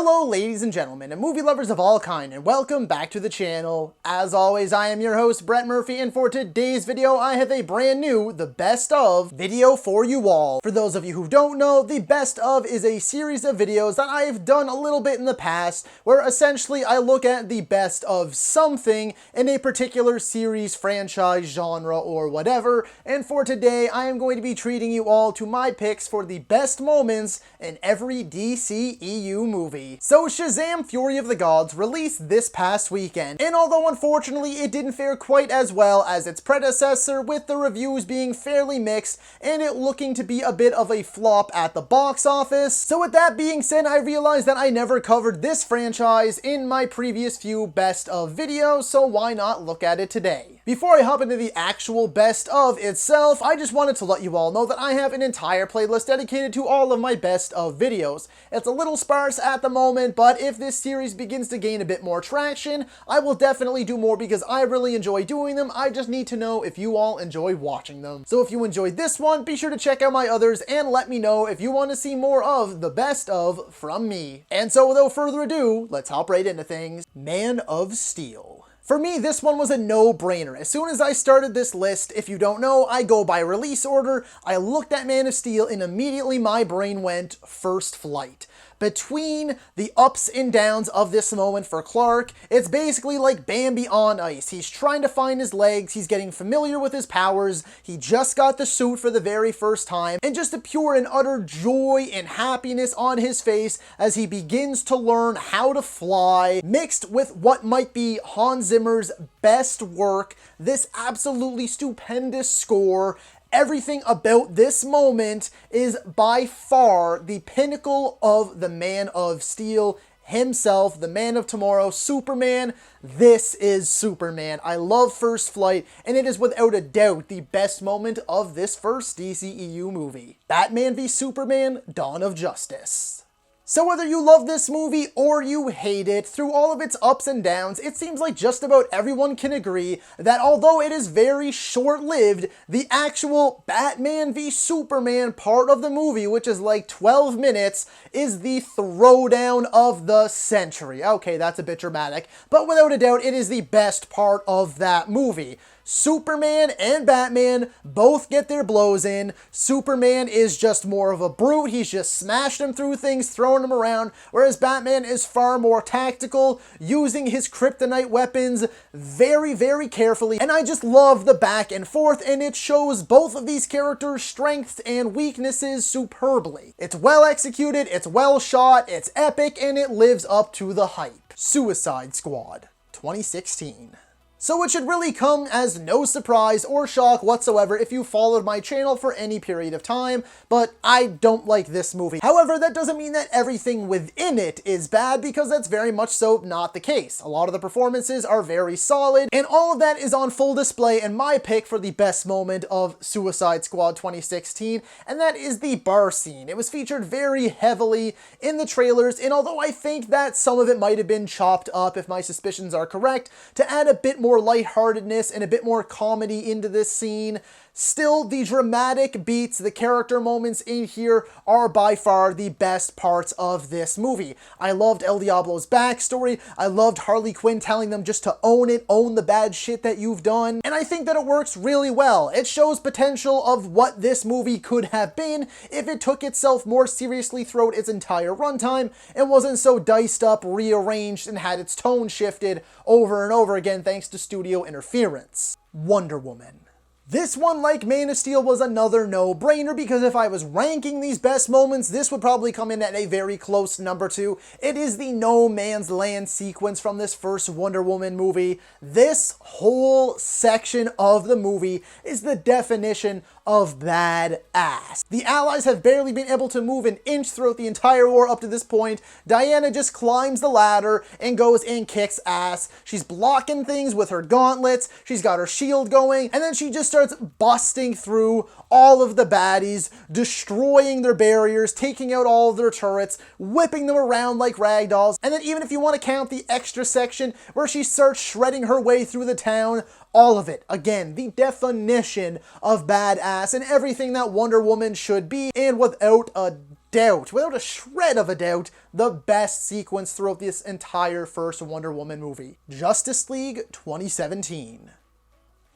Hello ladies and gentlemen, and movie lovers of all kind, and welcome back to the channel. As always, I am your host, Brett Murphy, and for today's video, I have a brand new, the best of video for you all. For those of you who don't know, the best of is a series of videos that I've done a little bit in the past, where essentially I look at the best of something in a particular series, franchise, genre, or whatever, and for today, I am going to be treating you all to my picks for the best moments in every DCEU movie. So Shazam! Fury of the Gods released this past weekend, and although unfortunately it didn't fare quite as well as its predecessor, with the reviews being fairly mixed and it looking to be a bit of a flop at the box office. So with that being said, I realized that I never covered this franchise in my previous few best of videos, so why not look at it today? Before I hop into the actual best of itself, I just wanted to let you all know that I have an entire playlist dedicated to all of my best of videos. It's a little sparse at the moment, but if this series begins to gain a bit more traction, I will definitely do more because I really enjoy doing them. I just need to know if you all enjoy watching them. So if you enjoyed this one, be sure to check out my others and let me know if you want to see more of the best of from me. And so without further ado, let's hop right into things. Man of Steel. For me, this one was a no-brainer. As soon as I started this list, if you don't know, I go by release order. I looked at Man of Steel and immediately my brain went First Flight. Between the ups and downs of this moment for Clark, it's basically like Bambi on ice. He's trying to find his legs, he's getting familiar with his powers, he just got the suit for the very first time, and just a pure and utter joy and happiness on his face as he begins to learn how to fly, mixed with what might be Hans Zimmer's best work, this absolutely stupendous score. Everything about this moment is by far the pinnacle of the Man of Steel himself, the Man of Tomorrow, Superman. This is Superman. I love First Flight, and it is without a doubt the best moment of this first DCEU movie. Batman v Superman: Dawn of Justice. So whether you love this movie or you hate it, through all of its ups and downs, it seems like just about everyone can agree that although it is very short-lived, the actual Batman v Superman part of the movie, which is like 12 minutes, is the throwdown of the century. Okay, that's a bit dramatic, but without a doubt, it is the best part of that movie. Superman and Batman both get their blows in. Superman is just more of a brute. He's just smashed him through things, throwing them around, whereas Batman is far more tactical, using his kryptonite weapons very, very carefully. And I just love the back and forth, and it shows both of these characters' strengths and weaknesses superbly. It's well executed, it's well shot, it's epic, and it lives up to the hype. Suicide Squad, 2016. So it should really come as no surprise or shock whatsoever if you followed my channel for any period of time, but I don't like this movie. However, that doesn't mean that everything within it is bad, because that's very much so not the case. A lot of the performances are very solid, and all of that is on full display in my pick for the best moment of Suicide Squad 2016, and that is the bar scene. It was featured very heavily in the trailers, and although I think that some of it might have been chopped up, if my suspicions are correct, to add a bit more lightheartedness and a bit more comedy into this scene, still the dramatic beats, the character moments in here are by far the best parts of this movie. I loved El Diablo's backstory. I loved Harley Quinn telling them just to own it, own the bad shit that you've done. And I think that it works really well. It shows potential of what this movie could have been if it took itself more seriously throughout its entire runtime and wasn't so diced up, rearranged, and had its tone shifted over and over again thanks to studio interference. Wonder Woman. This one, like Man of Steel, was another no-brainer, because if I was ranking these best moments, this would probably come in at a very close number 2. It is the No Man's Land sequence from this first Wonder Woman movie. This whole section of the movie is the definition of badass. The Allies have barely been able to move an inch throughout the entire war up to this point. Diana just climbs the ladder and goes and kicks ass. She's blocking things with her gauntlets, she's got her shield going, and then she just starts busting through all of the baddies, destroying their barriers, taking out all of their turrets, whipping them around like ragdolls. And then even if you want to count the extra section where she starts shredding her way through the town, all of it, again, the definition of badass and everything that Wonder Woman should be, and without a doubt, without a shred of a doubt, the best sequence throughout this entire first Wonder Woman movie. Justice League 2017.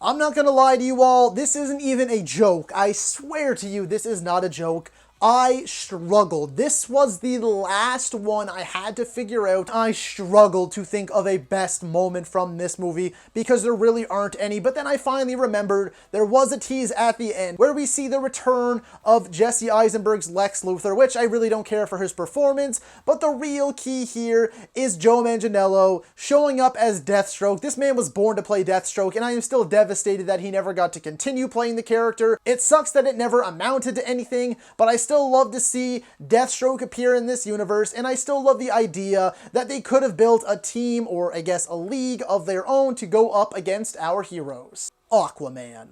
I'm not gonna lie to you all, this isn't even a joke. I swear to you, this is not a joke. I struggled. This was the last one I had to figure out. I struggled to think of a best moment from this movie because there really aren't any. But then I finally remembered there was a tease at the end where we see the return of Jesse Eisenberg's Lex Luthor, which I really don't care for his performance. But the real key here is Joe Manganiello showing up as Deathstroke. This man was born to play Deathstroke, and I am still devastated that he never got to continue playing the character. It sucks that it never amounted to anything, but I still love to see Deathstroke appear in this universe, and I still love the idea that they could have built a team, or I guess a league of their own, to go up against our heroes. Aquaman.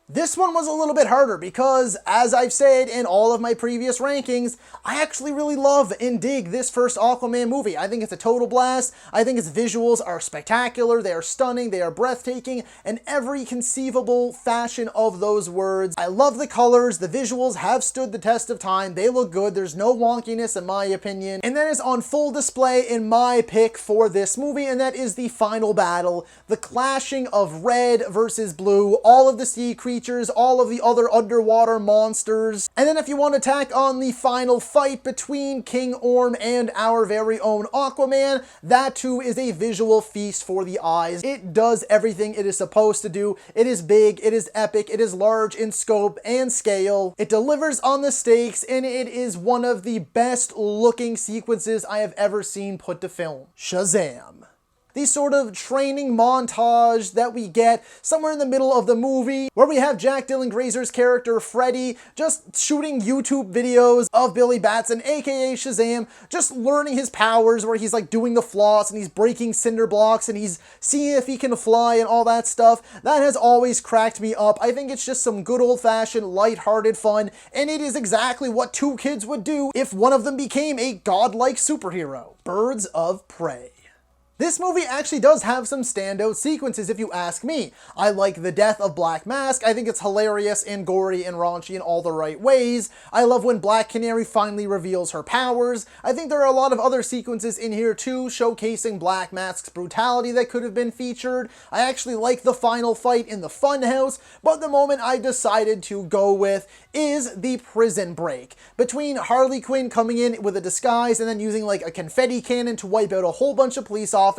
This one was a little bit harder because, as I've said in all of my previous rankings, I actually really love and dig this first Aquaman movie. I think it's a total blast. I think its visuals are spectacular, they are stunning, they are breathtaking, in every conceivable fashion of those words. I love the colors, the visuals have stood the test of time, they look good, there's no wonkiness in my opinion, and that is on full display in my pick for this movie, and that is the final battle, the clashing of red versus blue, all of the sea creatures, all of the other underwater monsters. And then if you want to tack on the final fight between King Orm and our very own Aquaman, that too is a visual feast for the eyes. It does everything it is supposed to do. It is big, it is epic, it is large in scope and scale. It delivers on the stakes, and it is one of the best looking sequences I have ever seen put to film. Shazam. The sort of training montage that we get somewhere in the middle of the movie, where we have Jack Dylan Grazer's character Freddy just shooting YouTube videos of Billy Batson, aka Shazam, just learning his powers, where he's like doing the floss and he's breaking cinder blocks and he's seeing if he can fly and all that stuff. That has always cracked me up. I think it's just some good old-fashioned light-hearted fun, and it is exactly what two kids would do if one of them became a godlike superhero. Birds of Prey. This movie actually does have some standout sequences if you ask me. I like the death of Black Mask. I think it's hilarious and gory and raunchy in all the right ways. I love when Black Canary finally reveals her powers. I think there are a lot of other sequences in here too, showcasing Black Mask's brutality that could have been featured. I actually like the final fight in the funhouse, but the moment I decided to go with is the prison break. Between Harley Quinn coming in with a disguise and then using like a confetti cannon to wipe out a whole bunch of police officers,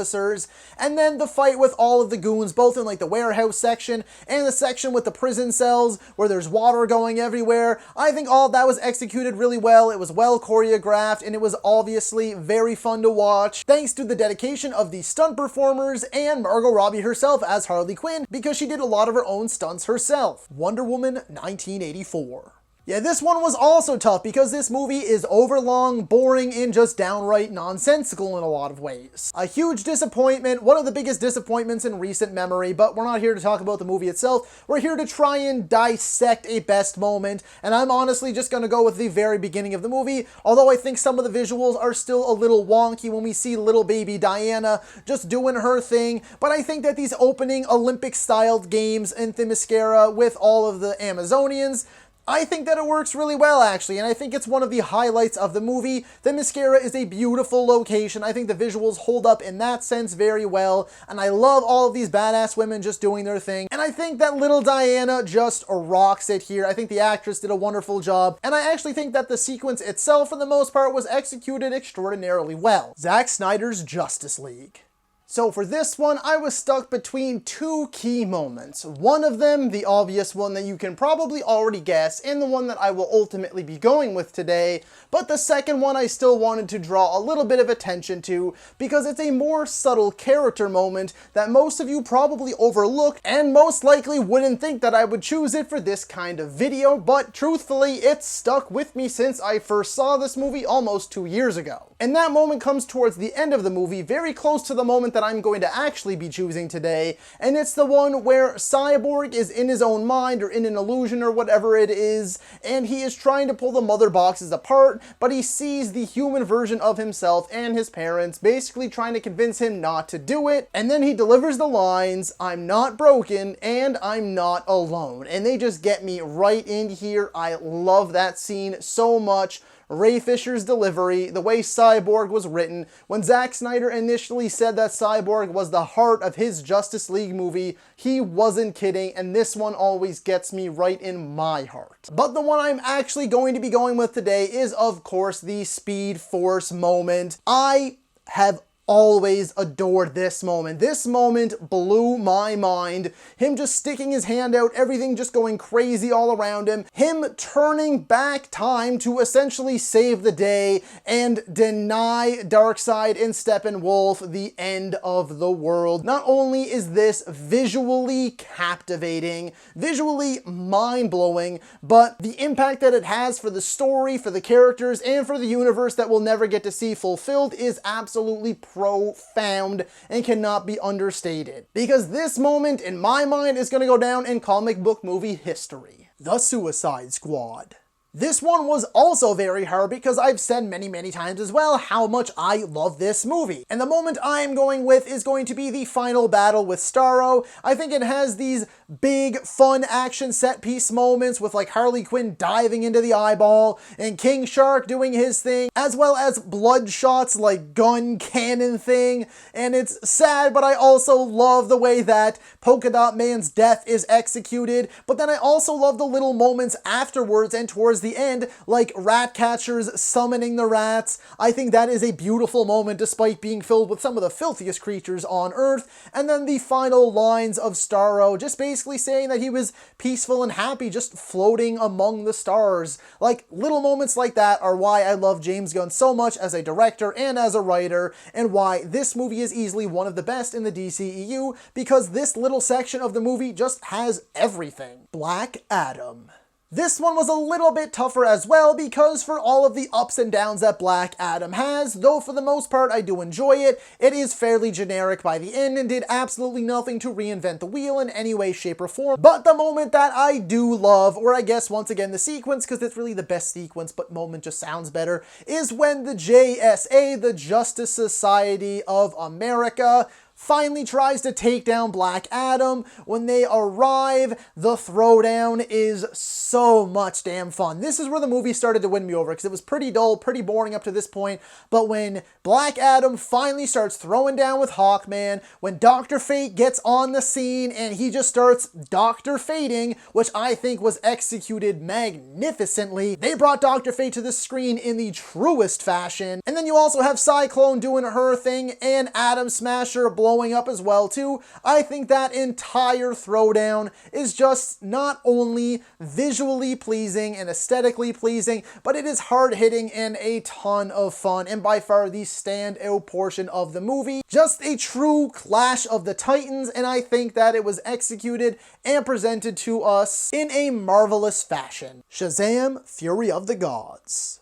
and then the fight with all of the goons, both in like the warehouse section and the section with the prison cells where there's water going everywhere. I think all that was executed really well. It was well choreographed, and it was obviously very fun to watch, thanks to the dedication of the stunt performers and Margot Robbie herself as Harley Quinn, because she did a lot of her own stunts herself. Wonder Woman 1984. Yeah, this one was also tough because this movie is overlong, boring, and just downright nonsensical in a lot of ways. A huge disappointment, one of the biggest disappointments in recent memory, but we're not here to talk about the movie itself. We're here to try and dissect a best moment, and I'm honestly just gonna go with the very beginning of the movie, although I think some of the visuals are still a little wonky when we see little baby Diana just doing her thing, but I think that these opening Olympic-styled games in Themyscira with all of the Amazonians, I think that it works really well, actually, and I think it's one of the highlights of the movie. Themyscira is a beautiful location. I think the visuals hold up in that sense very well, and I love all of these badass women just doing their thing, and I think that little Diana just rocks it here. I think the actress did a wonderful job, and I actually think that the sequence itself, for the most part, was executed extraordinarily well. Zack Snyder's Justice League. So for this one, I was stuck between two key moments. One of them, the obvious one that you can probably already guess, and the one that I will ultimately be going with today, but the second one I still wanted to draw a little bit of attention to, because it's a more subtle character moment that most of you probably overlooked, and most likely wouldn't think that I would choose it for this kind of video, but truthfully, it's stuck with me since I first saw this movie almost 2 years ago. And that moment comes towards the end of the movie, very close to the moment that I'm going to actually be choosing today, and it's the one where Cyborg is in his own mind or in an illusion or whatever it is, and he is trying to pull the mother boxes apart, but he sees the human version of himself and his parents basically trying to convince him not to do it, and then he delivers the lines, "I'm not broken and I'm not alone," and they just get me right in here. I love that scene so much. Ray Fisher's delivery, the way Cyborg was written. When Zack Snyder initially said that Cyborg was the heart of his Justice League movie, he wasn't kidding, and this one always gets me right in my heart. But the one I'm actually going to be going with today is, of course, the Speed Force moment. I have always adored this moment. This moment blew my mind. Him just sticking his hand out, everything just going crazy all around him. Him turning back time to essentially save the day and deny Darkseid and Steppenwolf the end of the world. Not only is this visually captivating, visually mind-blowing, but the impact that it has for the story, for the characters, and for the universe that we'll never get to see fulfilled is absolutely profound and cannot be understated. Because this moment, in my mind, is going to go down in comic book movie history. The Suicide Squad. This one was also very hard because I've said many times as well how much I love this movie. And the moment I'm going with is going to be the final battle with Starro. I think it has these big, fun action set piece moments with like Harley Quinn diving into the eyeball and King Shark doing his thing, as well as Bloodshot's like gun cannon thing. And it's sad, but I also love the way that Polka Dot Man's death is executed. But then I also love the little moments afterwards and towards the end, like Ratcatcher's summoning the rats. I think that is a beautiful moment despite being filled with some of the filthiest creatures on Earth. And then the final lines of Starro just basically saying that he was peaceful and happy, just floating among the stars. Like, little moments like that are why I love James Gunn so much as a director and as a writer, and why this movie is easily one of the best in the DCEU, because this little section of the movie just has everything. Black Adam. This one was a little bit tougher as well because for all of the ups and downs that Black Adam has, though for the most part I do enjoy it, it is fairly generic by the end and did absolutely nothing to reinvent the wheel in any way, shape, or form. But the moment that I do love, or I guess once again the sequence, because it's really the best sequence but moment just sounds better, is when the JSA, the Justice Society of America, finally tries to take down Black Adam. When they arrive, the throwdown is so much damn fun. This is where the movie started to win me over because it was pretty dull, pretty boring up to this point. But when Black Adam finally starts throwing down with Hawkman, when Dr. Fate gets on the scene and he just starts Dr. Fating, which I think was executed magnificently. They brought Dr. Fate to the screen in the truest fashion. And then you also have Cyclone doing her thing and Atom Smasher blowing up as well too. I think that entire throwdown is just not only visually pleasing and aesthetically pleasing, but it is hard-hitting and a ton of fun, and by far the standout portion of the movie. Just a true clash of the titans, and I think that it was executed and presented to us in a marvelous fashion. Shazam! Fury of the Gods.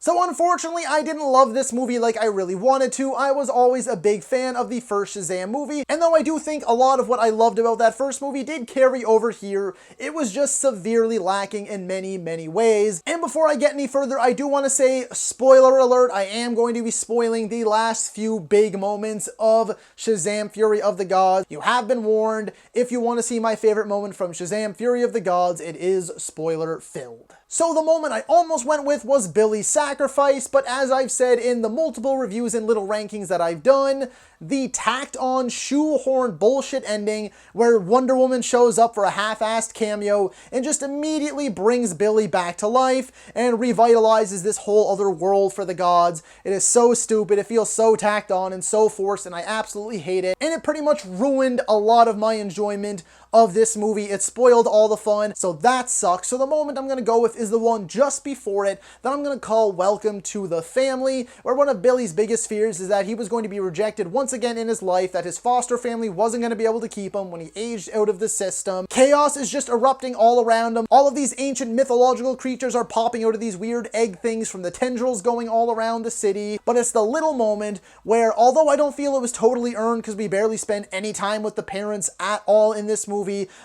So unfortunately, I didn't love this movie like I really wanted to. I was always a big fan of the first Shazam movie, and though I do think a lot of what I loved about that first movie did carry over here, it was just severely lacking in many ways. And before I get any further, I do want to say, spoiler alert, I am going to be spoiling the last few big moments of Shazam! Fury of the Gods. You have been warned. If you want to see my favorite moment from Shazam! Fury of the Gods, it is spoiler-filled. So the moment I almost went with was Billy's sacrifice, but as I've said in the multiple reviews and little rankings that I've done, the tacked-on, shoehorned bullshit ending where Wonder Woman shows up for a half-assed cameo and just immediately brings Billy back to life and revitalizes this whole other world for the gods. It is so stupid, it feels so tacked on and so forced, and I absolutely hate it. And it pretty much ruined a lot of my enjoyment of this movie. It spoiled all the fun, so that sucks. So the moment I'm gonna go with is the one just before it that I'm gonna call Welcome to the Family, where one of Billy's biggest fears is that he was going to be rejected once again in his life, that his foster family wasn't gonna be able to keep him when he aged out of the system. Chaos is just erupting all around him. All of these ancient mythological creatures are popping out of these weird egg things from the tendrils going all around the city. But it's the little moment where, although I don't feel it was totally earned because we barely spent any time with the parents at all in this movie,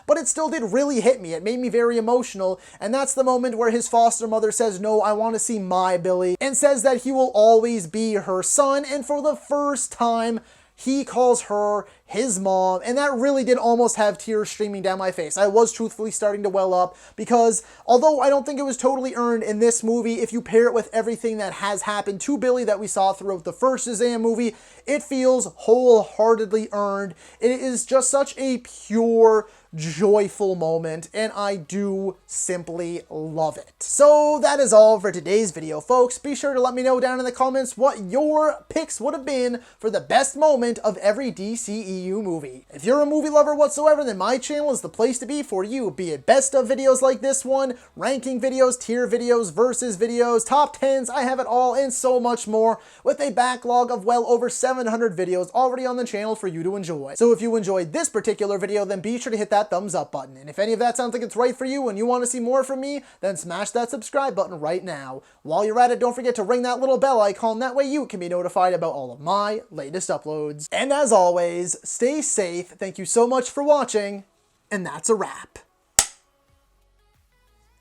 but it still did really hit me. It made me very emotional, and that's the moment where his foster mother says, "No, I want to see my Billy," and says that he will always be her son, and for the first time, he calls her his mom, and that really did almost have tears streaming down my face. I was truthfully starting to well up because although I don't think it was totally earned in this movie, if you pair it with everything that has happened to Billy that we saw throughout the first Shazam movie, it feels wholeheartedly earned. It is just such a pure, joyful moment, and I do simply love it. So that is all for today's video, folks. Be sure to let me know down in the comments what your picks would have been for the best moment of every DCEU movie. If you're a movie lover whatsoever, then my channel is the place to be for you, be it best of videos like this one, ranking videos, tier videos, versus videos, top 10s, I have it all, and so much more, with a backlog of well over 700 videos already on the channel for you to enjoy. So if you enjoyed this particular video, then be sure to hit that thumbs up button. And if any of that sounds like it's right for you and you want to see more from me, then smash that subscribe button right now. While you're at it, don't forget to ring that little bell icon. That way you can be notified about all of my latest uploads. And as always, stay safe. Thank you so much for watching. And that's a wrap.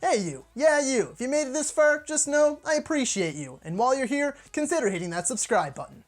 Hey you, yeah you, if you made it this far, just know I appreciate you. And while you're here, consider hitting that subscribe button.